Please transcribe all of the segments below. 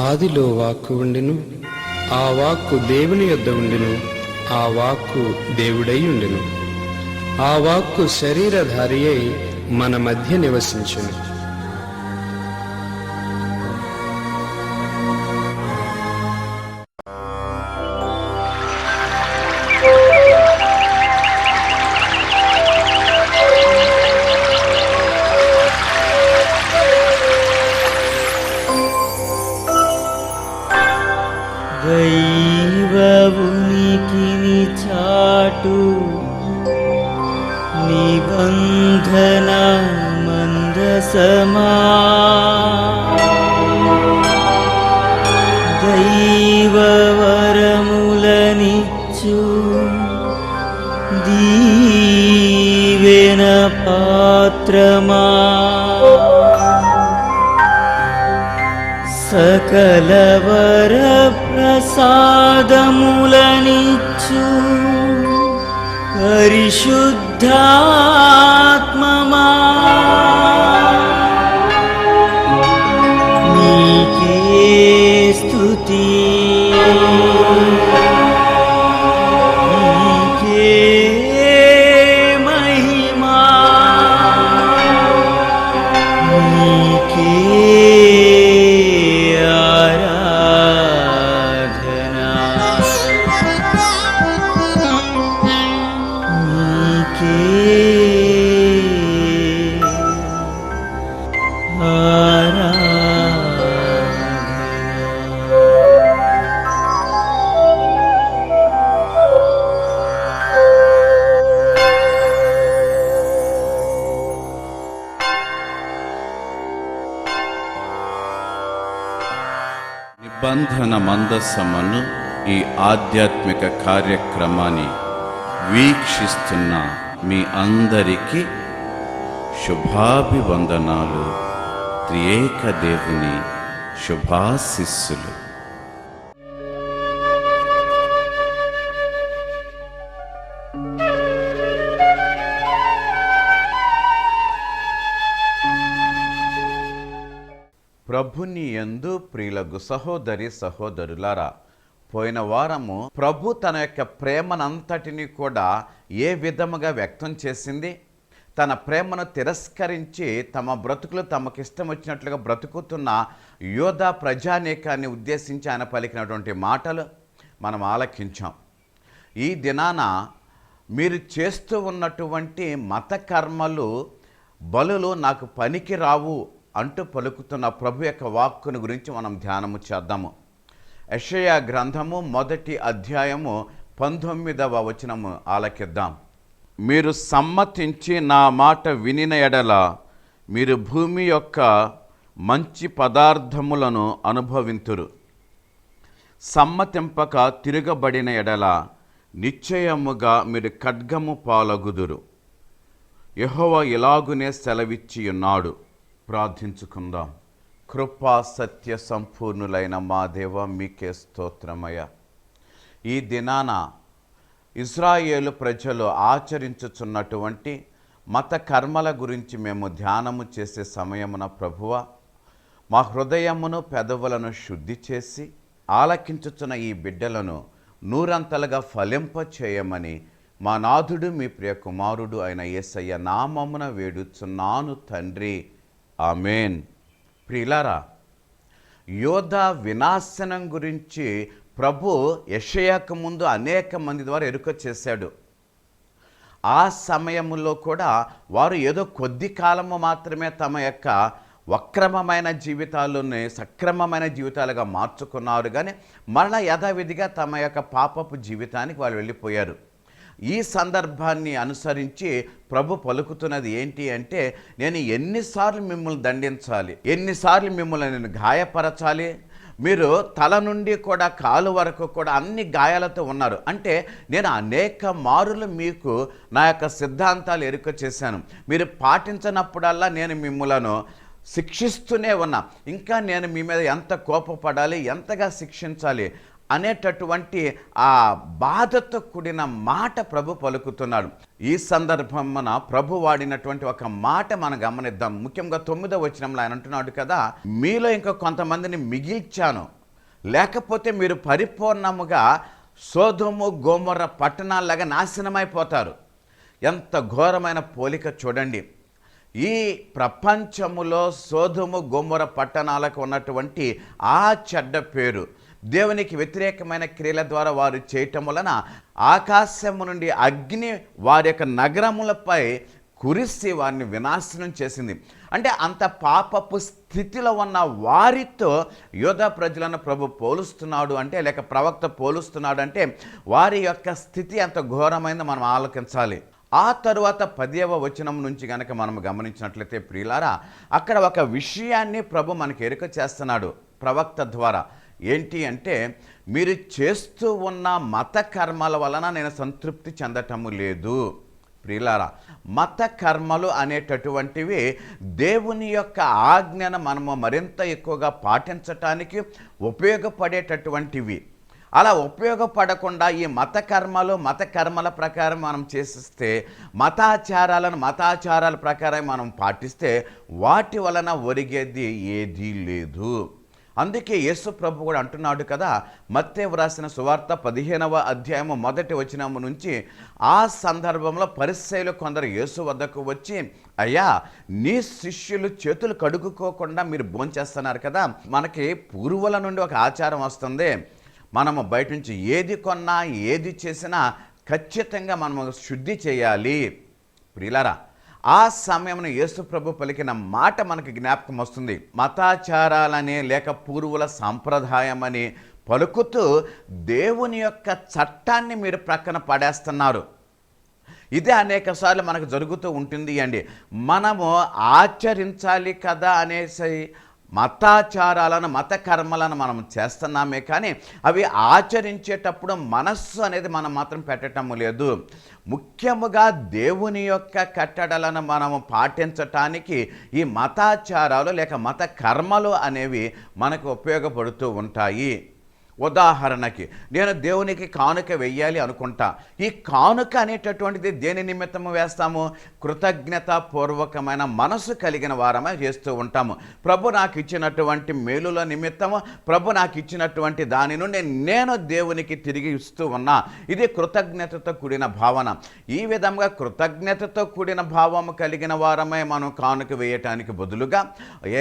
ఆదిలో వాక్కు ఉండెను, ఆ వాక్కు దేవుని యొద్ద ఉండెను, ఆ వాక్కు దేవుడై ఉండెను. ఆ వాక్కు శరీరధారి అయి మన మధ్య నివసించును. దైవ ఉనికిని చాటు నిబంధన మందసమా, దైవ వరములనిచ్చు దీవెన పాత్రమా, సకల వర ప్రసాదములనిచ్చు పరిశుద్ధాత్మమా, నీకే స్తుతి, నీకే మహిమా, నీకే నిబంధన మందసమును ఈ ఆధ్యాత్మిక కార్యక్రమాన్ని వీక్షిస్తున్న మీ అందరికీ శుభాభివందనాలు. త్రియేక దేవుని శుభాశిస్సులు. ప్రభుని యందు ప్రియులకు సహోదరి సహోదరులారా, పోయిన వారము ప్రభు తన యొక్క ప్రేమనంతటిని కూడా ఏ విధముగా వ్యక్తం చేసింది, తన ప్రేమను తిరస్కరించి తమ బ్రతుకులు తమకిష్టం వచ్చినట్లుగా బ్రతుకుతున్న యోధా ప్రజానీకాన్ని ఉద్దేశించి ఆయన పలికినటువంటి మాటలు మనం ఆలకించాం. ఈ దినాన మీరు చేస్తూ ఉన్నటువంటి మత కర్మలు, బలులు నాకు పనికి రావు అంటూ పలుకుతున్న ప్రభు యొక్క వాక్కును గురించి మనం ధ్యానము చేద్దాము. యెషయా గ్రంథము 1వ అధ్యాయము 19వ వచనము ఆలకిద్దాం. మీరు సమ్మతించి నా మాట వినిన ఎడల మీరు భూమి యొక్క మంచి పదార్థములను అనుభవింతురు. సమ్మతింపక తిరగబడిన ఎడల నిశ్చయముగా మీరు ఖడ్గము పాలగుదురు. యెహోవా ఇలాగునే సెలవిచ్చి ఉన్నాడు. ప్రార్థించుకుందాం. కృపా సత్య సంపూర్ణులైన మా దేవ, మీకే స్తోత్రమయ. ఈ దినాన ఇజ్రాయేలు ప్రజలు ఆచరించుచున్నటువంటి మత కర్మల గురించి మేము ధ్యానము చేసే సమయమున ప్రభువ, మా హృదయమును పెదవులను శుద్ధి చేసి ఆలకించుచున్న ఈ బిడ్డలను నూరంతలుగా ఫలింప చేయమని మా నాథుడు మీ ప్రియ కుమారుడు అయిన యేసయ్య నామమున వేడుచున్నాను తండ్రి, ఆమేన్. ప్రియులారా, యోధా వినాశనం గురించి ప్రభు యెషయాకు ముందు అనేక మంది ద్వారా ఎరుక చేశాడు. ఆ సమయంలో కూడా వారు ఏదో కొద్ది కాలము మాత్రమే తమ యొక్క వక్రమమైన జీవితాలని సక్రమమైన జీవితాలుగా మార్చుకున్నారు, కానీ మరలా యథావిధిగా తమ యొక్క పాపపు జీవితానికి వాళ్ళు వెళ్ళిపోయారు. ఈ సందర్భాన్ని అనుసరించి ప్రభు పలుకుతున్నది ఏంటి అంటే, నేను ఎన్నిసార్లు మిమ్మల్ని దండించాలి, ఎన్నిసార్లు మిమ్మల్ని నేను గాయపరచాలి, మీరు తల నుండి కూడా కాలు వరకు కూడా అన్ని గాయాలతో ఉన్నారు అంటే నేను అనేక మారులు మీకు నా యొక్క సిద్ధాంతాలు ఎరుక చేశాను. మీరు పాటించనప్పుడల్లా నేను మిమ్మలను శిక్షిస్తూనే ఉన్నా. ఇంకా నేను మీ మీద ఎంత కోపపడాలి, ఎంతగా శిక్షించాలి అనేటటువంటి ఆ బాధతో కూడిన మాట ప్రభు పలుకుతున్నాడు. ఈ సందర్భమున ప్రభు వాడినటువంటి ఒక మాట మనం గమనిద్దాం. ముఖ్యంగా 9వ వచనంలో ఆయన అంటున్నాడు కదా, మీలో ఇంకా కొంతమందిని మిగిల్చాను, లేకపోతే మీరు పరిపూర్ణముగా సొదొమ గొమొర్రా పట్టణాల్లాగా నాశనమైపోతారు. ఎంత ఘోరమైన పోలిక చూడండి. ఈ ప్రపంచములో సొదొమ గొమొర్రా పట్టణాలకు ఉన్నటువంటి ఆ చెడ్డ పేరు దేవునికి వ్యతిరేకమైన క్రియల ద్వారా వారు చేయటం వలన ఆకాశము నుండి అగ్ని వారి యొక్క నగరములపై కురిసి వారిని వినాశనం చేసింది. అంటే అంత పాపపు స్థితిలో ఉన్న వారితో యోధా ప్రజలను ప్రభు పోలుస్తున్నాడు అంటే, లేక ప్రవక్త పోలుస్తున్నాడు అంటే వారి యొక్క స్థితి ఎంత ఘోరమైందో మనం ఆలోచించాలి. ఆ తరువాత 10వ వచనం నుంచి గనక మనం గమనించినట్లయితే ప్రియులారా, అక్కడ ఒక విషయాన్ని ప్రభు మనకి ఎరుక చేస్తున్నాడు ప్రవక్త ద్వారా. ఏంటి అంటే, మీరు చేస్తూ ఉన్న మత కర్మల వలన నేను సంతృప్తి చెందటము లేదు. ప్రియులారా, మత కర్మలు అనేటటువంటివి దేవుని యొక్క ఆజ్ఞను మనము మరింత ఎక్కువగా పాటించటానికి ఉపయోగపడేటటువంటివి. అలా ఉపయోగపడకుండా ఈ మత కర్మల ప్రకారం మనం చేసిస్తే, మతాచారాల ప్రకారం మనం పాటిస్తే వాటి వలన ఒరిగేది ఏదీ లేదు. అందుకే యేసు ప్రభు కూడా అంటున్నాడు కదా, మత్తయి వ్రాసిన సువార్త 15వ అధ్యాయము 1వ వచనము నుంచి, ఆ సందర్భంలో పరిసయ్యులు కొందరు యేసు వద్దకు వచ్చి, అయ్యా, నీ శిష్యులు చేతులు కడుక్కోకుండా మీరు భోంచేస్తున్నారు కదా, మనకి పూర్వుల నుండి ఒక ఆచారం వస్తుంది, మనము బయట నుంచి ఏది కొన్నా ఏది చేసినా ఖచ్చితంగా మనము శుద్ధి చేయాలి. ప్రియులారా, ఆ సమయంలో యేసు ప్రభు పలికిన మాట మనకి జ్ఞాపకం వస్తుంది. మతాచారాలని లేక పూర్వుల సాంప్రదాయం అని పలుకుతూ దేవుని యొక్క చట్టాన్ని మీరు ప్రక్కన పడేస్తున్నారు. ఇదే అనేకసార్లు మనకు జరుగుతూ ఉంటుంది అండి. మనము ఆచరించాలి కదా అనేసి మతాచారాలను మత కర్మలను మనం చేస్తున్నామే, కానీ అవి ఆచరించేటప్పుడు మనస్సు అనేది మనం మాత్రం పెట్టడం లేదు. ముఖ్యముగా దేవుని యొక్క కట్టడలను మనము పాటించటానికి ఈ మతాచారాలు లేక మత కర్మలు అనేవి మనకు ఉపయోగపడుతూ ఉంటాయి. ఉదాహరణకి, నేను దేవునికి కానుక వెయ్యాలి అనుకుంటా. ఈ కానుక అనేటటువంటిది దేని నిమిత్తము వేస్తాము? కృతజ్ఞతాపూర్వకమైన మనసు కలిగిన వారమే చేస్తూ ఉంటాము. ప్రభు నాకు ఇచ్చినటువంటి మేలుల నిమిత్తము, ప్రభు నాకు ఇచ్చినటువంటి దాని నుండి నేను దేవునికి తిరిగి ఇస్తూ ఉన్నా. ఇది కృతజ్ఞతతో కూడిన భావన. ఈ విధంగా కృతజ్ఞతతో కూడిన భావము కలిగిన వారమే మనం కానుక వేయటానికి బదులుగా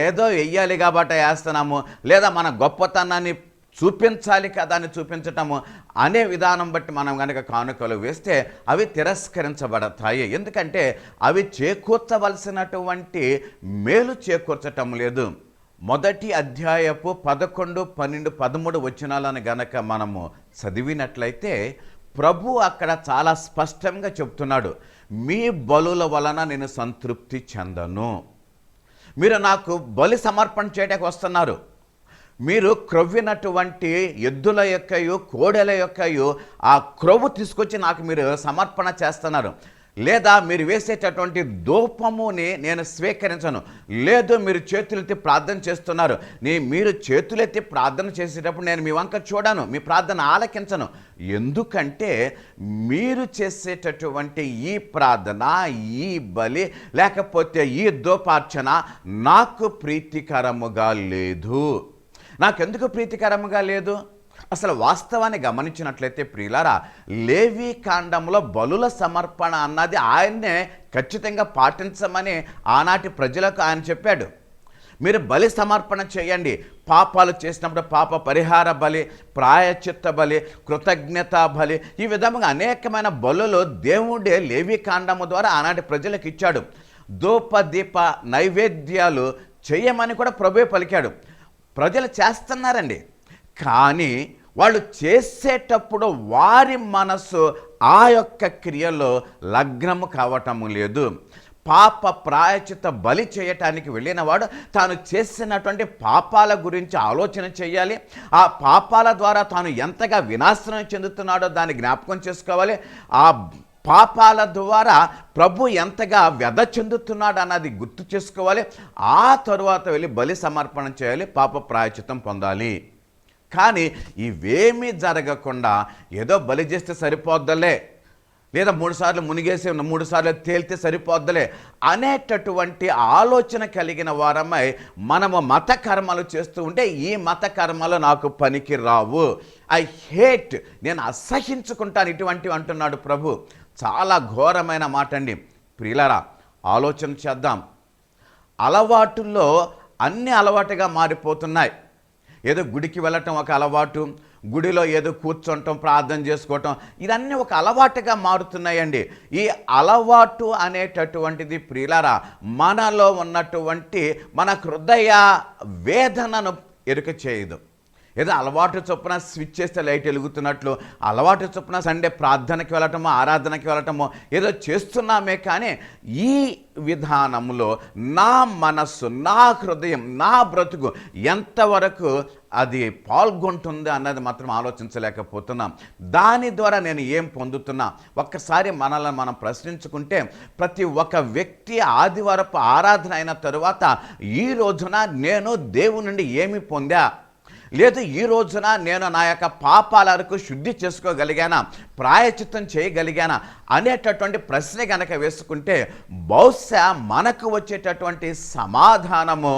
ఏదో వెయ్యాలి కాబట్టి వేస్తున్నాము, లేదా మన గొప్పతనాన్ని చూపించాలి కదా అని చూపించటము అనే విధానం బట్టి మనం కనుక కానుకలు వేస్తే అవి తిరస్కరించబడతాయి. ఎందుకంటే అవి చేకూర్చవలసినటువంటి మేలు చేకూర్చటం లేదు. మొదటి అధ్యాయపు 11, 12, 13 వచనాలను గనక మనము చదివినట్లయితే ప్రభు అక్కడ చాలా స్పష్టంగా చెప్తున్నాడు, మీ బలుల వలన నేను సంతృప్తి చెందను. మీరు నాకు బలి సమర్పణ చేయడానికి వస్తున్నారు, మీరు క్రొవ్వినటువంటి ఎద్దుల యొక్కయు కోడెల యొక్కయు ఆ క్రొవ్వు తీసుకొచ్చి నాకు మీరు సమర్పణ చేస్తున్నారు, లేదా మీరు వేసేటటువంటి ధూపముని నేను స్వీకరించను, లేదు మీరు చేతులెత్తి ప్రార్థన చేస్తున్నారు, మీరు చేతులెత్తి ప్రార్థన చేసేటప్పుడు నేను మీ వంక చూడను, మీ ప్రార్థన ఆలకించను. ఎందుకంటే మీరు చేసేటటువంటి ఈ ప్రార్థన, ఈ బలి, లేకపోతే ఈ ధూపార్చన నాకు ప్రీతికరముగా లేదు. నాకెందుకు ప్రీతికరముగా లేదు? అసలు వాస్తవాన్ని గమనించినట్లయితే ప్రియులారా, లేవి కాండంలో బలుల సమర్పణ అన్నది ఆయన్నే ఖచ్చితంగా పాటించమని ఆనాటి ప్రజలకు ఆయన చెప్పాడు. మీరు బలి సమర్పణ చేయండి, పాపాలు చేసినప్పుడు పాప పరిహార బలి, ప్రాయచిత్త బలి, కృతజ్ఞతా బలి, ఈ విధంగా అనేకమైన బలులు దేవుడే లేవి కాండము ద్వారా ఆనాటి ప్రజలకు ఇచ్చాడు. ధూప దీప నైవేద్యాలు చేయమని కూడా ప్రభువే పలికాడు. ప్రజలు చేస్తున్నారండి, కానీ వాళ్ళు చేసేటప్పుడు వారి మనసు ఆ యొక్క క్రియలో లగ్నము కావటము లేదు. పాప ప్రాయచిత బలి చేయటానికి వెళ్ళినవాడు తాను చేసినటువంటి పాపాల గురించి ఆలోచన చేయాలి. ఆ పాపాల ద్వారా తాను ఎంతగా వినాశనం చెందుతున్నాడో దాన్ని జ్ఞాపకం చేసుకోవాలి. ఆ పాపాల ద్వారా ప్రభు ఎంతగా వ్యధ చెందుతున్నాడు అన్నది గుర్తు చేసుకోవాలి. ఆ తరువాత వెళ్ళి బలి సమర్పణ చేయాలి, పాప ప్రాయచితం పొందాలి. కానీ ఇవేమీ జరగకుండా ఏదో బలి చేస్తే సరిపోద్దలే, లేదా 3 సార్లు మునిగేసి 3 సార్లు తేలితే సరిపోద్దలే అనేటటువంటి ఆలోచన కలిగిన వారమై మనము మత కర్మలు చేస్తూ ఉంటే ఈ మత కర్మలు నాకు పనికి రావు, ఐ హేట్, నేను అసహించుకుంటాను ఇటువంటివి అంటున్నాడు ప్రభు. చాలా ఘోరమైన మాట అండి. ప్రియులారా, ఆలోచన చేద్దాం. అలవాటుల్లో అన్ని అలవాటుగా మారిపోతున్నాయి. ఏదో గుడికి వెళ్ళటం ఒక అలవాటు, గుడిలో ఏదో కూర్చోటం, ప్రార్థన చేసుకోవటం, ఇదన్నీ ఒక అలవాటుగా మారుతున్నాయండి. ఈ అలవాటు అనేటటువంటిది ప్రియులారా మనలో ఉన్నటువంటి మన హృదయ వేదనను ఎరుక చేయదు. ఏదో అలవాటు చొప్పున స్విచ్ చేస్తే లైట్ వెలుగుతున్నట్లు, అలవాటు చొప్పున సండే ప్రార్థనకి వెళ్ళటమో ఆరాధనకి వెళ్ళటమో ఏదో చేస్తున్నామే, కానీ ఈ విధానంలో నా మనస్సు, నా హృదయం, నా బ్రతుకు ఎంతవరకు అది పాల్గొంటుంది అన్నది మాత్రం ఆలోచించలేకపోతున్నాం. దాని ద్వారా నేను ఏం పొందుతున్నా? ఒక్కసారి మనల్ని మనం ప్రశ్నించుకుంటే, ప్రతి ఒక్క వ్యక్తి ఆదివారపు ఆరాధన అయిన తరువాత ఈ రోజున నేను దేవుని నుండి ఏమి పొందా, లేదు ఈ రోజున నేను నా యొక్క పాపాలకు శుద్ధి చేసుకోగలిగానా, ప్రాయచిత్తం చేయగలిగానా అనేటటువంటి ప్రశ్న కనుక వేసుకుంటే బహుశా మనకు వచ్చేటటువంటి సమాధానము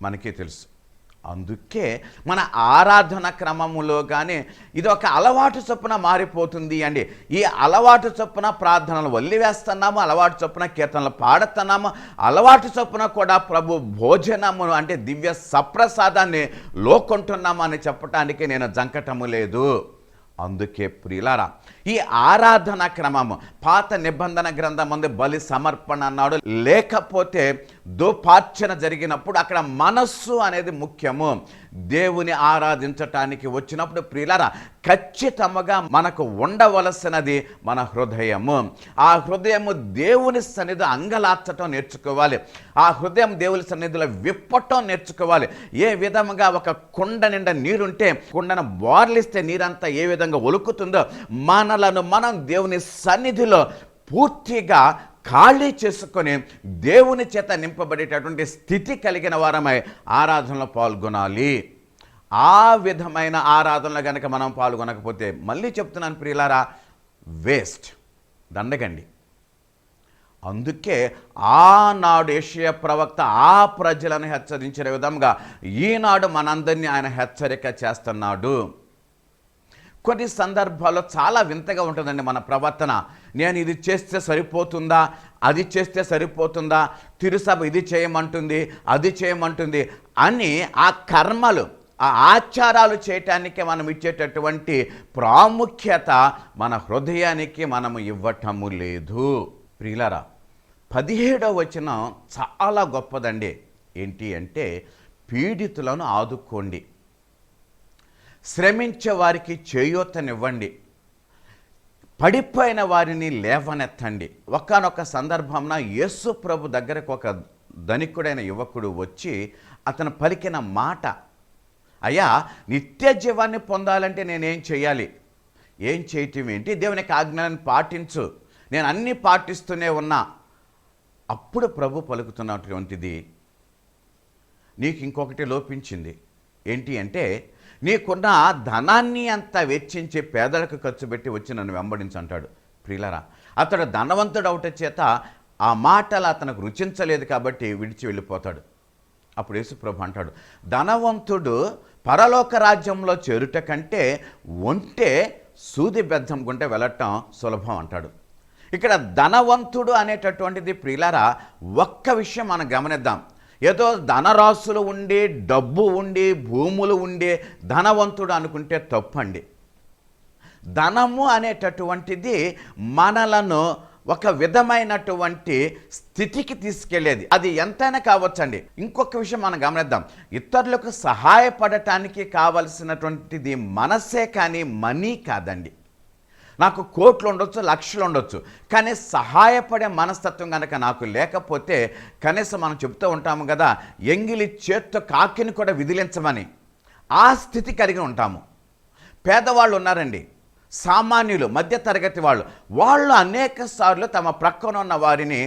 మనకే తెలుసు. అందుకే మన ఆరాధన క్రమములో కానీ ఇది ఒక అలవాటు చొప్పున మారిపోతుంది అండి. ఈ అలవాటు చొప్పున ప్రార్థనలు వల్లివేస్తున్నాము, అలవాటు చొప్పున కీర్తనలు పాడుతున్నాము, అలవాటు చొప్పున కూడా ప్రభు భోజనము అంటే దివ్య సప్రసాదాన్ని లోకొంటున్నాము అని చెప్పటానికి నేను జంకటము లేదు. అందుకే ప్రియులారా, ఈ ఆరాధన క్రమము పాత నిబంధన గ్రంథం ముందు బలి సమర్పణ అన్నాడు, లేకపోతే ధూపార్చన జరిగినప్పుడు అక్కడ మనస్సు అనేది ముఖ్యము. దేవుని ఆరాధించటానికి వచ్చినప్పుడు ప్రియులారా ఖచ్చితంగా మనకు ఉండవలసినది మన హృదయము. ఆ హృదయము దేవుని సన్నిధిలో అంగలార్చటం నేర్చుకోవాలి. ఆ హృదయం దేవుని సన్నిధిలో విప్పటం నేర్చుకోవాలి. ఏ విధముగా ఒక కుండ నిండా నీరుంటే కుండను బోర్లిస్తే నీరంతా ఏ విధంగా ఒలుకుతుందో మనలను మనం దేవుని సన్నిధిలో పూర్తిగా ఖాళీ చేసుకొని దేవుని చేత నింపబడేటటువంటి స్థితి కలిగిన వారమై ఆరాధనలో పాల్గొనాలి. ఆ విధమైన ఆరాధనలో కనుక మనం పాల్గొనకపోతే మళ్ళీ చెప్తున్నాను ప్రియులారా, వేస్ట్, దండగండి. అందుకే ఆనాడు యెషయా ప్రవక్త ఆ ప్రజలను హెచ్చరించిన విధంగా ఈనాడు మనందరినీ ఆయన హెచ్చరిక చేస్తున్నాడు. కొన్ని సందర్భాల్లో చాలా వింతగా ఉంటుందండి మన ప్రవర్తన. నేను ఇది చేస్తే సరిపోతుందా, అది చేస్తే సరిపోతుందా, తిరుసభ ఇది చేయమంటుంది, అది చేయమంటుంది అని ఆ కర్మలు, ఆ ఆచారాలు చేయటానికి మనం ఇచ్చేటటువంటి ప్రాముఖ్యత మన హృదయానికి మనము ఇవ్వటము లేదు. ప్రియులారా, 17వ వచనం చాలా గొప్పదండి. ఏంటి అంటే, పీడితులను ఆదుకోండి, శ్రమించే వారికి చేయూతనివ్వండి, పడిపోయిన వారిని లేవనెత్తండి. ఒకానొక సందర్భంలో యేసు ప్రభు దగ్గరకు ఒక ధనికుడైన యువకుడు వచ్చి అతను పలికిన మాట, అయ్యా నిత్య జీవాన్ని పొందాలంటే నేనేం చేయాలి? ఏం చేయటం ఏంటి? దేవునికి ఆజ్ఞలను పాటించు, నేను అన్నీ పాటిస్తూనే ఉన్నా. అప్పుడు ప్రభు పలుకుతున్నటువంటిది, నీకు ఇంకొకటి లోపించింది. ఏంటి అంటే, నీకున్న ధనాన్ని అంతా వెచ్చించి పేదలకు ఖర్చు పెట్టి వచ్చి నన్ను వెంబడించు అంటాడు. ప్రియులారా, అతడు ధనవంతుడు అవట చేత ఆ మాటలు అతనికి రుచించలేదు కాబట్టి విడిచి వెళ్ళిపోతాడు. అప్పుడు యేసుప్రభు అంటాడు, ధనవంతుడు పరలోక రాజ్యంలో చేరుట కంటే ఒంటే సూది బెద్దం గుంటే వెళ్ళటం సులభం అంటాడు. ఇక్కడ ధనవంతుడు అనేటటువంటిది ప్రియులారా ఒక్క విషయం మనం గమనిద్దాం. ఏదో ధనరాశులు ఉండి, డబ్బు ఉండి, భూములు ఉండి ధనవంతుడు అనుకుంటే తప్పండి. ధనము అనేటటువంటిది మనలను ఒక విధమైనటువంటి స్థితికి తీసుకెళ్లేది. అది ఎంతైనా కావచ్చండి. ఇంకొక విషయం మనం గమనిద్దాం, ఇతరులకు సహాయపడటానికి కావలసినటువంటిది మనసే కానీ మనీ కాదండి. నాకు కోట్లు ఉండొచ్చు, లక్షలు ఉండొచ్చు, కానీ సహాయపడే మనస్తత్వం కనుక నాకు లేకపోతే, కనీసం మనం చెప్తూ ఉంటాము కదా, ఎంగిలి చేత్తో కాకిని కూడా విదిలించమని, ఆ స్థితి కలిగి ఉంటాము. పేదవాళ్ళు ఉన్నారండి, సామాన్యులు, మధ్యతరగతి వాళ్ళు అనేక సార్లు తమ ప్రక్కన ఉన్న వారిని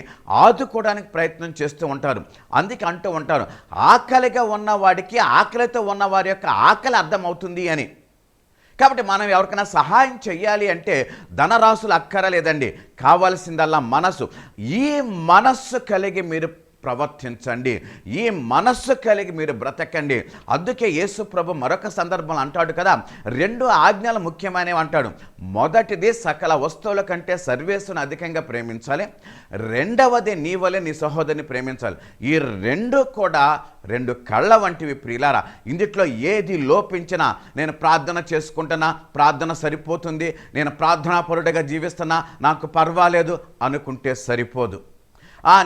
ఆదుకోవడానికి ప్రయత్నం చేస్తూ ఉంటారు. అందుకే అంటూ ఉంటారు, ఆకలిగా ఉన్నవాడికి ఆకలితో ఉన్న వారి యొక్క ఆకలి అర్థమవుతుంది అని. కాబట్టి మనం ఎవరికైనా సహాయం చేయాలి అంటే ధనరాశులు అక్కరలేదండి, కావాల్సిందల్లా మనసు. ఈ మనస్సు కలిగి మీరు ప్రవర్తించండి, ఈ మనస్సు కలిగి మీరు బ్రతకండి. అందుకే యేసు ప్రభు మరొక సందర్భంలో అంటాడు కదా, 2 ఆజ్ఞలు ముఖ్యమైనవి అంటాడు. మొదటిది సకల వస్తువుల కంటే సర్వేశ్వరుని అధికంగా ప్రేమించాలి, రెండవది నీ వలె నీ సహోదరుని ప్రేమించాలి. ఈ 2 కూడా 2 కళ్ళ వంటివి ప్రియులారా. ఇందుట్లో ఏది లోపించినా, నేను ప్రార్థన చేసుకుంటున్నా, ప్రార్థన సరిపోతుంది, నేను ప్రార్థనాపరుడిగా జీవిస్తున్నా, నాకు పర్వాలేదు అనుకుంటే సరిపోదు.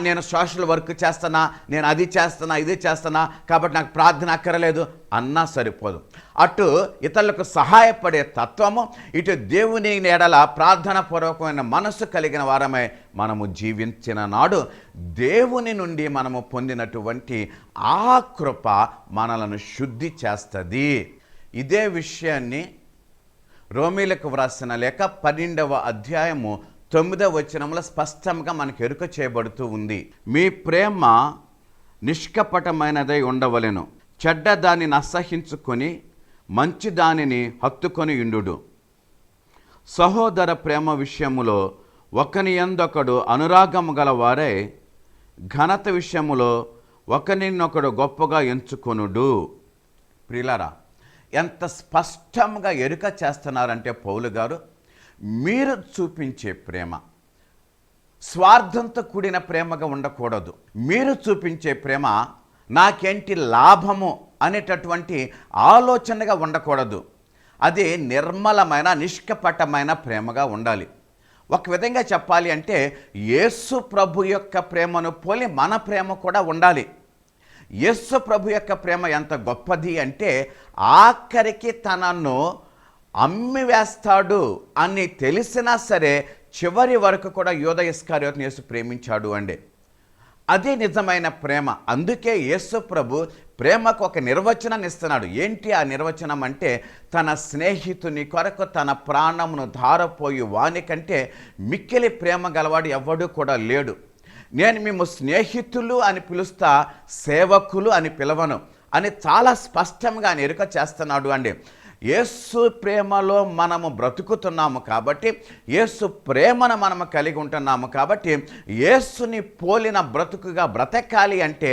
నేను సోషల్ వర్క్ చేస్తున్నా, నేను అది చేస్తున్నా, ఇది చేస్తున్నా, కాబట్టి నాకు ప్రార్థన అక్కరలేదు అన్నా సరిపోదు. అటు ఇతరులకు సహాయపడే తత్వము, ఇటు దేవుని ఎడల ప్రార్థనాపూర్వకమైన మనస్సు కలిగిన వారమై మనము జీవించిన నాడు దేవుని నుండి మనము పొందినటువంటి ఆ కృప మనలను శుద్ధి చేస్తుంది. ఇదే విషయాన్ని రోమీలకు వ్రాసిన లేఖ 12వ అధ్యాయము 9వ వచనంలో స్పష్టంగా మనకు ఎరుక చేయబడుతూ ఉంది. మీ ప్రేమ నిష్కపటమైనదై ఉండవలెను, చెడ్డ దానిని అసహించుకొని మంచి దానిని హత్తుకొని ఉండుడు. సహోదర ప్రేమ విషయములో ఒకని యందొకడు అనురాగము గల వారై ఘనత విషయములో ఒకనినొకడు గొప్పగా ఎంచుకొనుడు. ప్రియులారా, ఎంత స్పష్టంగా ఎరుక చేస్తున్నారంటే పౌలు గారు, మీరు చూపించే ప్రేమ స్వార్థంతో కూడిన ప్రేమగా ఉండకూడదు. మీరు చూపించే ప్రేమ నాకేంటి లాభము అనేటటువంటి ఆలోచనగా ఉండకూడదు. అది నిర్మలమైన నిష్కపటమైన ప్రేమగా ఉండాలి. ఒక విధంగా చెప్పాలి అంటే యేసు ప్రభు యొక్క ప్రేమను పోలి మన ప్రేమ కూడా ఉండాలి. యేసు ప్రభు యొక్క ప్రేమ ఎంత గొప్పది అంటే ఆఖరికి తనను అమ్మి వేస్తాడు అని తెలిసినా సరే చివరి వరకు కూడా యూదా ఇస్కరియోతును యేసు ప్రేమించాడు అండి. అదే నిజమైన ప్రేమ. అందుకే యేసు ప్రభు ప్రేమకు ఒక నిర్వచనాన్ని ఇస్తున్నాడు. ఏంటి ఆ నిర్వచనం అంటే, తన స్నేహితుని కొరకు తన ప్రాణమును ధారపోయి వానికంటే మిక్కిలి ప్రేమ గలవాడు ఎవ్వడూ కూడా లేడు. నేను మేము స్నేహితులు అని పిలుస్తా, సేవకులు అని పిలవను అని చాలా స్పష్టంగా ఆయన ఎరుక చేస్తున్నాడు అండి. యేసు ప్రేమలో మనము బ్రతుకుతున్నాము కాబట్టి, యేసు ప్రేమను మనము కలిగి ఉంటున్నాము కాబట్టి, యేసుని పోలిన బ్రతుకుగా బ్రతకాలి అంటే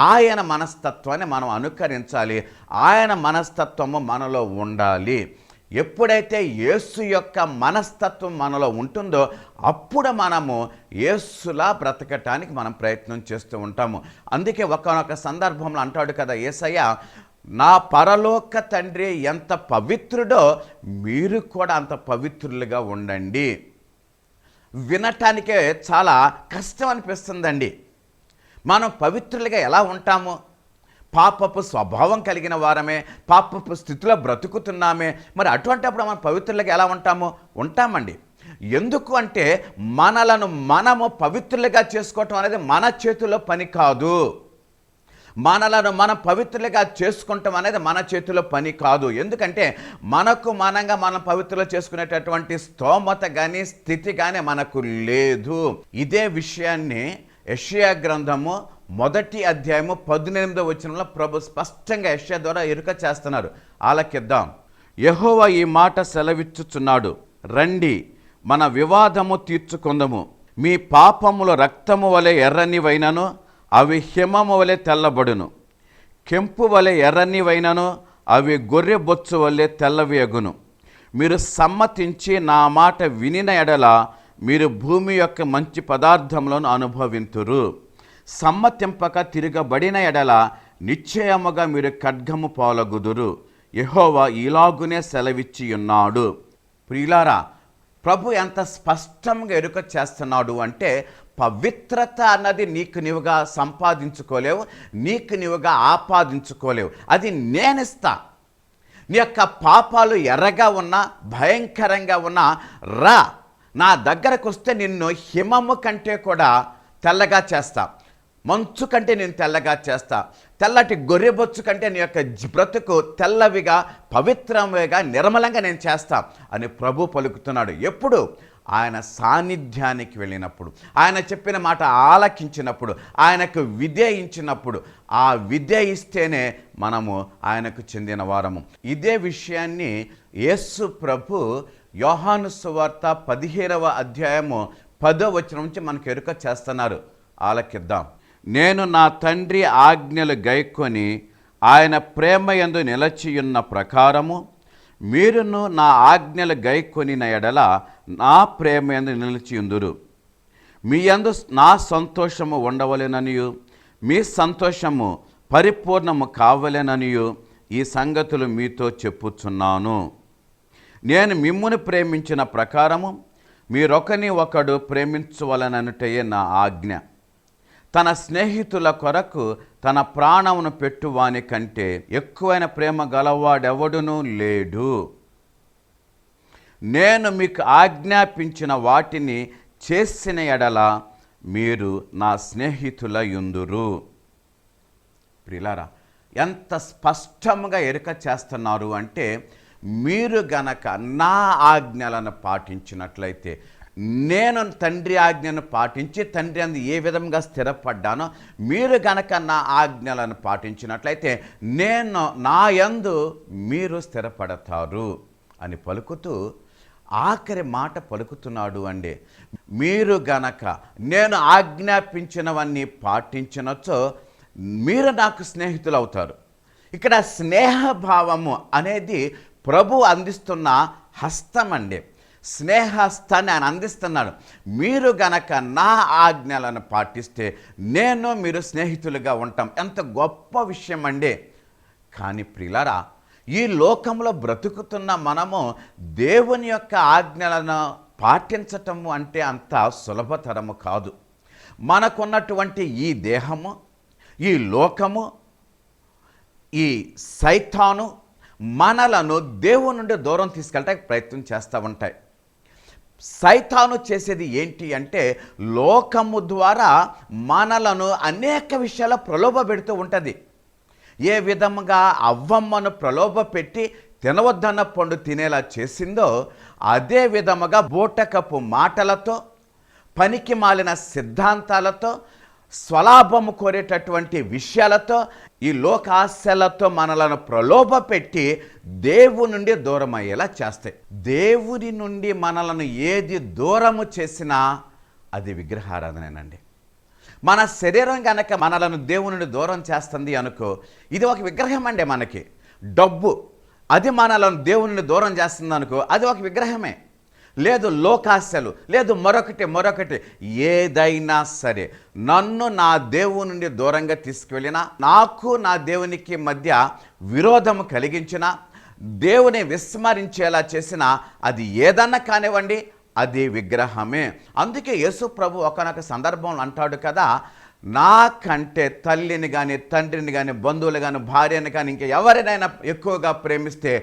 ఆయన మనస్తత్వాన్ని మనం అనుకరించాలి, ఆయన మనస్తత్వము మనలో ఉండాలి. ఎప్పుడైతే యేసు యొక్క మనస్తత్వం మనలో ఉంటుందో అప్పుడు మనము యేసులా బ్రతకటానికి మనం ప్రయత్నం చేస్తూ ఉంటాము. అందుకే ఒకానొక సందర్భంలో అంటాడు కదా యేసయ్య, నా పరలోక తండ్రి ఎంత పవిత్రుడో మీరు కూడా అంత పవిత్రులుగా ఉండండి. వినటానికే చాలా కష్టం అనిపిస్తుందండి. మనం పవిత్రులుగా ఎలా ఉంటాము? పాపపు స్వభావం కలిగిన వారమే, పాపపు స్థితిలో బ్రతుకుతున్నామే. మరి అటువంటిప్పుడు మనం పవిత్రులుగా ఎలా ఉంటామండి. ఎందుకు అంటే మనలను మనము పవిత్రులుగా చేసుకోవటం అనేది మన చేతిలో పని కాదు. మనలను మనం పవిత్రులుగా చేసుకుంటాం అనేది మన చేతిలో పని కాదు. ఎందుకంటే మనకు మనంగా మనం పవిత్రులు చేసుకునేటటువంటి స్తోమత కానీ స్థితి కానీ మనకు లేదు. ఇదే విషయాన్ని యెషయా గ్రంథము 1వ అధ్యాయము 18వ వచనంలో ప్రభు స్పష్టంగా యెషయా ద్వారా ఎరుక చేస్తున్నారు. ఆలకిద్దాం. యెహోవా ఈ మాట సెలవిచ్చుచున్నాడు, రండి మన వివాదము తీర్చుకుందము. మీ పాపముల రక్తము వలె ఎర్రనివైనను అవి హిమము వలె తెల్లబడును, కెంపు వలె ఎర్రనివైనను అవి గొర్రె బొచ్చు వలె తెల్లవేగును. మీరు సమ్మతించి నా మాట వినిన ఎడల మీరు భూమి యొక్క మంచి పదార్థములను అనుభవింతురు. సమ్మతింపక తిరగబడిన ఎడల నిశ్చయముగా మీరు ఖడ్గము పాలగుదురు. యెహోవా ఇలాగునే సెలవిచ్చి ఉన్నాడు. ప్రియులారా, ప్రభు ఎంత స్పష్టంగా ఎరుక చేస్తున్నాడు అంటే, పవిత్రత అన్నది నీకు నీవుగా సంపాదించుకోలేవు, నీకు నీవుగా ఆపాదించుకోలేవు. అది నేనిస్తా. నీ యొక్క పాపాలు ఎర్రగా ఉన్నా, భయంకరంగా ఉన్నా, నా దగ్గరకు వస్తే నిన్ను హిమము కంటే కూడా తెల్లగా చేస్తా. మంచు కంటే నేను తెల్లగా చేస్తా, తెల్లటి గొర్రెబొచ్చు కంటే నీ యొక్క బ్రతుకు తెల్లవిగా, పవిత్రముగా, నిర్మలంగా నేను చేస్తా అని ప్రభు పలుకుతున్నాడు. ఎప్పుడు? ఆయన సాన్నిధ్యానికి వెళ్ళినప్పుడు, ఆయన చెప్పిన మాట ఆలకించినప్పుడు, ఆయనకు విధేయించినప్పుడు. ఆ విధేయిస్తేనే మనము ఆయనకు చెందిన వారము. ఇదే విషయాన్ని యేసు ప్రభు యోహాను సువార్త 15వ అధ్యాయము 10వ వచనం నుంచి మనకు ఎరుక చేస్తున్నారు. ఆలకిద్దాం. నేను నా తండ్రి ఆజ్ఞలు గైకొని ఆయన ప్రేమ యందు నిలచియున్న ప్రకారము మీరును నా ఆజ్ఞలు గైకొనిన ఎడల నా ప్రేమ యందు నిలిచియుందురు. మీ యందు నా సంతోషము ఉండవలెననియు మీ సంతోషము పరిపూర్ణము కావలెననియు ఈ సంగతులు మీతో చెప్పుచున్నాను. నేను మిమ్మును ప్రేమించిన ప్రకారము మీరొకని ఒకడు ప్రేమించవలననుటయే నా ఆజ్ఞ. తన స్నేహితుల కొరకు తన ప్రాణమును పెట్టువాని కంటే ఎక్కువైన ప్రేమ గలవాడెవడునూ లేడు. నేను మీకు ఆజ్ఞాపించిన వాటిని చేసిన ఎడల మీరు నా స్నేహితుల యుందురు. ప్రియులారా, ఎంత స్పష్టంగా ఎరుక చేస్తున్నారు అంటే, మీరు గనక నా ఆజ్ఞలను పాటించినట్లయితే, నేను తండ్రి ఆజ్ఞను పాటించి తండ్రి అందు ఏ విధంగా స్థిరపడ్డానో మీరు గనక నా ఆజ్ఞలను పాటించినట్లయితే నేను నా యందు మీరు స్థిరపడతారు అని పలుకుతూ ఆఖరి మాట పలుకుతున్నాడు అండి. మీరు గనక నేను ఆజ్ఞాపించినవన్నీ పాటించినచో మీరు నాకు స్నేహితులు అవుతారు. ఇక్కడ స్నేహభావము అనేది ప్రభు అందిస్తున్న హస్తం అండి. స్నేహస్తాన్ని ఆయన అందిస్తున్నాడు. మీరు గనక నా ఆజ్ఞలను పాటిస్తే మీరు స్నేహితులుగా ఉంటాం. ఎంత గొప్ప విషయం అండి. కానీ ప్రియులారా, ఈ లోకంలో బ్రతుకుతున్న మనము దేవుని యొక్క ఆజ్ఞలను పాటించటము అంటే అంత సులభతరము కాదు. మనకున్నటువంటి ఈ దేహము, ఈ లోకము, ఈ సైతాను మనలను దేవుని నుండి దూరం తీసుకెళ్ళటానికి ప్రయత్నం చేస్తూ ఉంటాయి. సైతాను చేసేది ఏంటి అంటే, లోకము ద్వారా మనలను అనేక విషయాల ప్రలోభ పెడుతూ ఉంటుంది. ఏ విధముగా అవ్వమ్మను ప్రలోభ పెట్టి తినవద్దన్న పండు తినేలా చేసిందో, అదే విధముగా బూటకపు మాటలతో, పనికి మాలిన సిద్ధాంతాలతో, స్వలాభము కోరేటటువంటి విషయాలతో, ఈ లోకాశలతో మనలను ప్రలోభ పెట్టి దేవుని నుండి దూరం అయ్యేలా చేస్తాయి. దేవుని నుండి మనలను ఏది దూరము చేసినా అది విగ్రహారాధనేనండి. మన శరీరం కనుక మనలను దేవుని నుండి దూరం చేస్తుంది అనుకో, ఇది ఒక విగ్రహం అండి. మనకి డబ్బు అది మనలను దేవుని నుండి దూరం చేస్తుంది అనుకో, అది ఒక విగ్రహమే. లేదు లోకాశలు, లేదు మరొకటి ఏదైనా సరే నన్ను నా దేవుని నుండి దూరంగా తీసుకువెళ్ళినా, నాకు నా దేవునికి మధ్య విరోధము కలిగించిన, దేవుని విస్మరించేలా చేసిన, అది ఏదన్నా కానివ్వండి, అది విగ్రహమే. అందుకే యేసు ప్రభు ఒకనొక సందర్భంలో అంటాడు కదా, నాకంటే తల్లిని కానీ, తండ్రిని కానీ, బంధువులు కానీ, భార్యని కానీ, ఇంకా ఎవరినైనా ఎక్కువగా ప్రేమిస్తే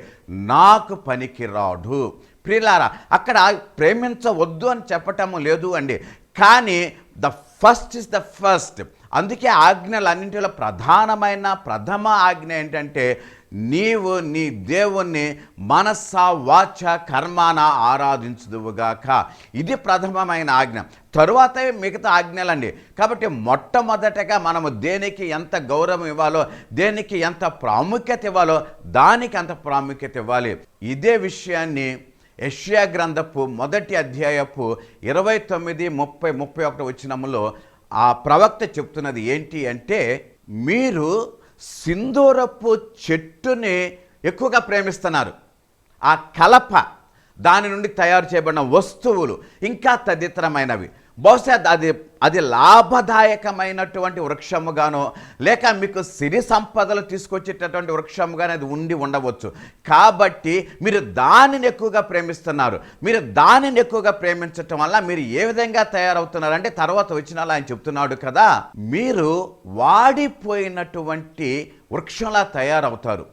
నాకు పనికి రాడు. ప్రియులారా, అక్కడ ప్రేమించవద్దు అని చెప్పటము లేదు అండి. కానీ the first is the first. అందుకే ఆజ్ఞలన్నింటిలో ప్రథమ ఆజ్ఞ ఏంటంటే, నీవు నీ దేవుణ్ణి మనస్స వాచ కర్మాన ఆరాధించుదువుగాక. ఇది ప్రథమమైన ఆజ్ఞ. తరువాత మిగతా ఆజ్ఞలండి. కాబట్టి మొట్టమొదటగా మనము దేనికి ఎంత గౌరవం ఇవ్వాలో, దేనికి ఎంత ప్రాముఖ్యత ఇవ్వాలో దానికి అంత ప్రాముఖ్యత ఇవ్వాలి. ఇదే విషయాన్ని యెషయా గ్రంథపు 1వ అధ్యాయపు 29, 30, 31 వచనములో ఆ ప్రవక్త చెప్తున్నది ఏంటి అంటే, మీరు సింధూరపు చెట్టుని ఎక్కువగా ప్రేమిస్తున్నారు. ఆ కలప, దాని నుండి తయారు చేయబడిన వస్తువులు, ఇంకా తదితరమైనవి. బహుశా అది లాభదాయకమైనటువంటి వృక్షముగానో, లేక మీకు సిరి సంపదలు తీసుకొచ్చేటటువంటి వృక్షముగానే అది ఉండవచ్చు. కాబట్టి మీరు దానిని ఎక్కువగా ప్రేమిస్తున్నారు. మీరు దానిని ఎక్కువగా ప్రేమించటం వల్ల మీరు ఏ విధంగా తయారవుతున్నారంటే, తర్వాత వచ్చిన ఆయన చెప్తున్నాడు కదా, మీరు వాడిపోయినటువంటి వృక్షంలా తయారవుతారు.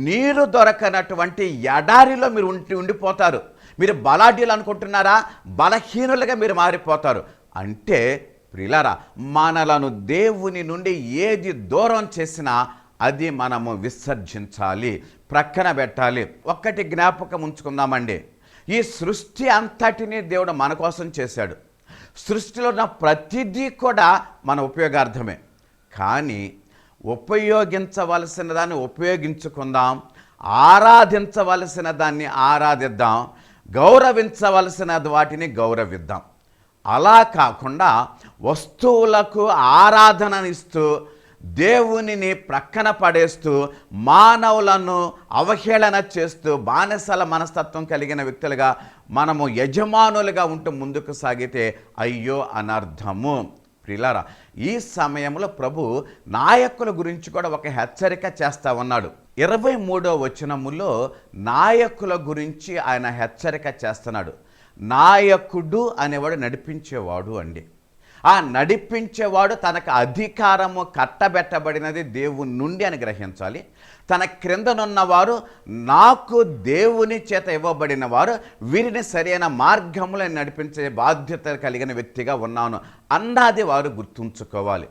నీరు దొరకనటువంటి ఎడారిలో మీరు ఉండిపోతారు. మీరు బలాఢ్యులు అనుకుంటున్నారా? బలహీనులుగా మీరు మారిపోతారు. అంటే ప్రియులారా, మనలను దేవుని నుండి ఏది దూరం చేసినా అది మనము విసర్జించాలి, ప్రక్కన పెట్టాలి. ఒక్కటి జ్ఞాపకం ఉంచుకుందామండి, ఈ సృష్టి అంతటినీ దేవుడు మన కోసం చేశాడు. సృష్టిలో ఉన్న ప్రతిదీ కూడా మన ఉపయోగార్థమే. కానీ ఉపయోగించవలసిన దాన్ని ఉపయోగించుకుందాం, ఆరాధించవలసిన దాన్ని ఆరాధిద్దాం, గౌరవించవలసిన వాటిని గౌరవిద్దాం. అలా కాకుండా వస్తువులకు ఆరాధననిస్తూ దేవునిని ప్రక్కన పడేస్తూ మానవులను అవహేళన చేస్తూ బానిసల మనస్తత్వం కలిగిన వ్యక్తులుగా మనము యజమానులుగా ఉంటూ ముందుకు సాగితే అయ్యో అనర్థము. ప్రియులారా, ఈ సమయంలో ప్రభు నాయకుల గురించి కూడా ఒక హెచ్చరిక చేస్తా ఉన్నాడు. 23వ వచనములో నాయకుల గురించి ఆయన హెచ్చరిక చేస్తున్నాడు. నాయకుడు అనేవాడు నడిపించేవాడు అండి. ఆ నడిపించేవాడు తనకు అధికారము కట్టబెట్టబడినది దేవుని నుండి అని గ్రహించాలి. తన క్రిందనున్నవారు నాకు దేవుని చేత ఇవ్వబడిన వారు, వీరిని సరైన మార్గంలో నడిపించే బాధ్యత కలిగిన వ్యక్తిగా ఉన్నాను అన్నది వారు గుర్తుంచుకోవాలి.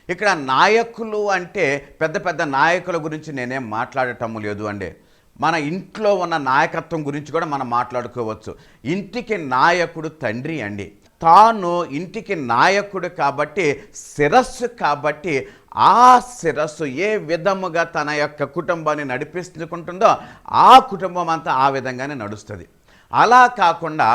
ఇక్కడ నాయకులు అంటే పెద్ద పెద్ద నాయకుల గురించి నేనేం మాట్లాడటం లేదు అండి. మన ఇంట్లో ఉన్న నాయకత్వం గురించి కూడా మనం మాట్లాడుకోవచ్చు. ఇంటికి నాయకుడు తండ్రి అండి. తాను ఇంటికి నాయకుడు కాబట్టి, శిరస్సు కాబట్టి, ఆ శిరస్సు ఏ విధముగా తన యొక్క కుటుంబాన్ని నడిపిస్తుంటుందో ఆ కుటుంబం అంతా ఆ విధంగానే నడుస్తుంది. అలా కాకుండా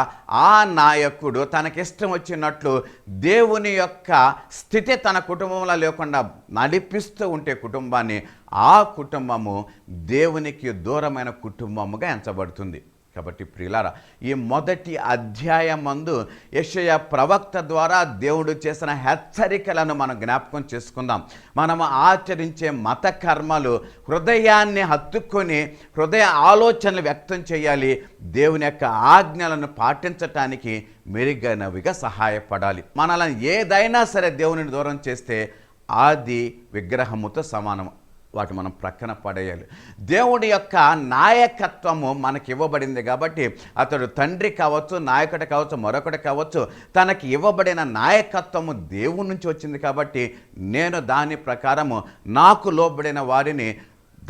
ఆ నాయకుడు తనకిష్టం వచ్చినట్లు దేవుని యొక్క స్థితి తన కుటుంబంలో లేకుండా నడిపిస్తూ ఉంటే కుటుంబాన్ని, ఆ కుటుంబము దేవునికి దూరమైన కుటుంబముగా ఎంచబడుతుంది. కాబట్టి ప్రియులారా, ఈ మొదటి అధ్యాయమందు యెషయా ప్రవక్త ద్వారా దేవుడు చేసిన హెచ్చరికలను మనం జ్ఞాపకం చేసుకుందాం. మనము ఆచరించే మత కర్మలు హృదయాన్ని హత్తుకొని హృదయ ఆలోచనలు వ్యక్తం చేయాలి. దేవుని యొక్క ఆజ్ఞలను పాటించటానికి మెరుగైనవిగా సహాయపడాలి. మనల్ని ఏదైనా సరే దేవునిని దూరం చేస్తే అది విగ్రహముతో సమానం. వాటి మనం ప్రక్కన పడేయాలి. దేవుడి యొక్క నాయకత్వము మనకి ఇవ్వబడింది కాబట్టి, అతడు తండ్రి కావచ్చు, నాయకుడు కావచ్చు, మరొకటి కావచ్చు, తనకి ఇవ్వబడిన నాయకత్వము దేవుడి నుంచి వచ్చింది కాబట్టి నేను దాని ప్రకారము నాకు లోబడిన వారిని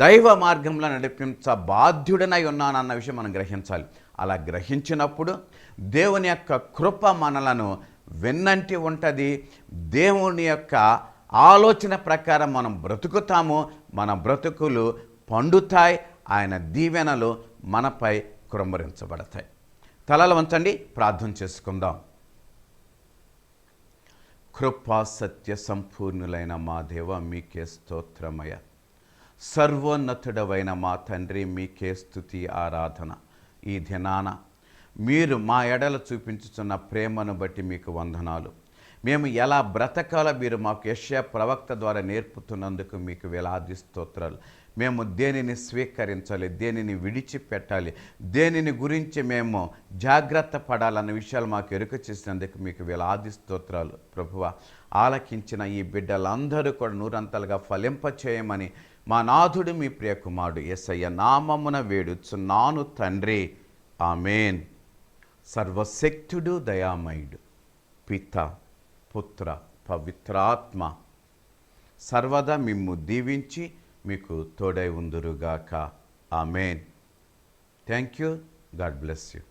దైవ మార్గంలో నడిపించ బాధ్యుడనై ఉన్నానన్న విషయం మనం గ్రహించాలి. అలా గ్రహించినప్పుడు దేవుని యొక్క కృప మనలను వెన్నంటి ఉంటుంది. దేవుని యొక్క ఆలోచన ప్రకారం మనం బ్రతుకుతాము. మన బ్రతుకులు పండుతాయి. ఆయన దీవెనలు మనపై కుమ్మరించబడతాయి. తలలు వంచండి, ప్రార్థన చేసుకుందాం. కృపా సత్య సంపూర్ణులైన మా దేవ, మీకే స్తోత్రమయ. సర్వోన్నతుడవైన మా తండ్రి, మీకే స్తుతి ఆరాధన. ఈ దినాన మీరు మా ఎడల చూపించుతున్న ప్రేమను బట్టి మీకు వందనాలు. మేము ఎలా బ్రతకాలో మీరు మాకు యెషయా ప్రవక్త ద్వారా నేర్పుతున్నందుకు మీకు వేలాది స్తోత్రాలు. మేము దేనిని స్వీకరించాలి, దేనిని విడిచిపెట్టాలి, దేనిని గురించి మేము జాగ్రత్త పడాలన్న విషయాలు మాకు ఎరుక చేసినందుకు మీకు వేలాది స్తోత్రాలు. ప్రభువా, ఆలకించిన ఈ బిడ్డలందరూ కూడా నూరంతలుగా ఫలింపచేయమని మా నాథుడు మీ ప్రియకుమారుడు యేసయ్య నామమున వేడుచున్నాను తండ్రి. ఆమేన్. సర్వశక్తుడు దయామయుడు పిత పుత్ర పవిత్రాత్మ సర్వదా మిమ్ము దీవించి మీకు తోడై ఉందురుగాక. Amen. Thank you. God bless you.